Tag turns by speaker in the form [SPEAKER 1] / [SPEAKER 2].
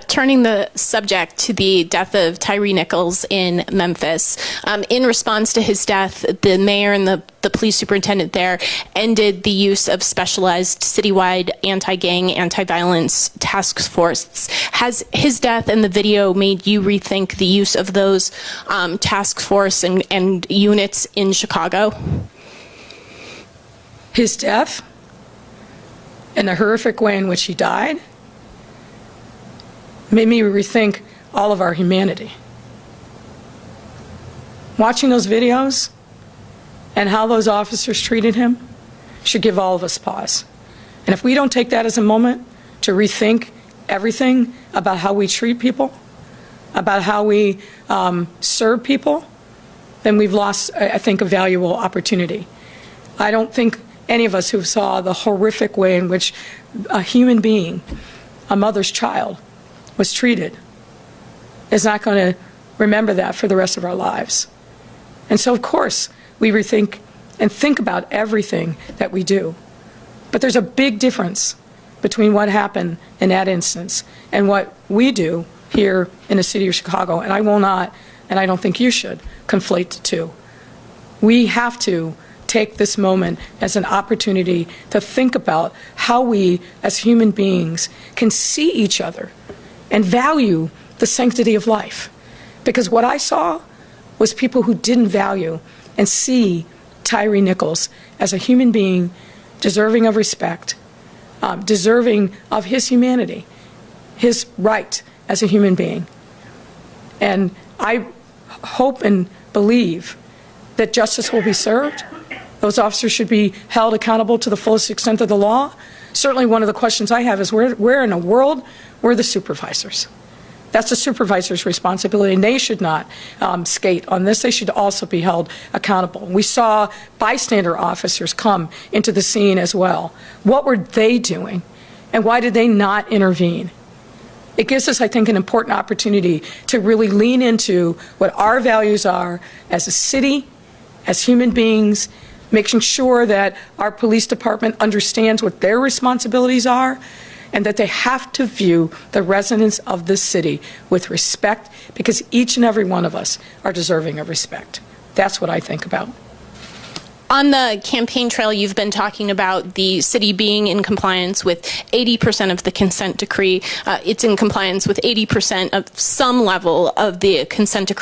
[SPEAKER 1] Turning the subject to the death of Tyre Nichols in Memphis. In response to his death, the mayor and the police superintendent there ended the use of specialized citywide anti-gang, anti-violence task forces. Has his death and the video made you rethink the use of those task force and units in Chicago?
[SPEAKER 2] His death and the horrific way in which he died made me rethink all of our humanity. Watching those videos and how those officers treated him should give all of us pause. And if we don't take that as a moment to rethink everything about how we treat people, about how we serve people, then we've lost, I think, a valuable opportunity. I don't think any of us who saw the horrific way in which a human being, a mother's child, was treated is not going to remember that for the rest of our lives. And so, of course, we rethink and think about everything that we do. But there's a big difference between what happened in that instance and what we do here in the city of Chicago. And I will not, and I don't think you should, conflate the two. We have to take this moment as an opportunity to think about how we, as human beings, can see each other and value the sanctity of life. Because what I saw was people who didn't value and see Tyre Nichols as a human being deserving of respect, deserving of his humanity, his right as a human being. And I hope and believe that justice will be served. Those officers should be held accountable to the fullest extent of the law. Certainly one of the questions I have is where in the world were the supervisors? That's the supervisor's responsibility, and they should not skate on this. They should also be held accountable. We saw bystander officers come into the scene as well. What were they doing, and why did they not intervene? It gives us, I think, an important opportunity to really lean into what our values are as a city, as human beings, making sure that our police department understands what their responsibilities are and that they have to view the residents of this city with respect, because each and every one of us are deserving of respect. That's what I think about.
[SPEAKER 1] On the campaign trail, you've been talking about the city being in compliance with 80% of the consent decree. It's in compliance with 80% of some level of the consent decree.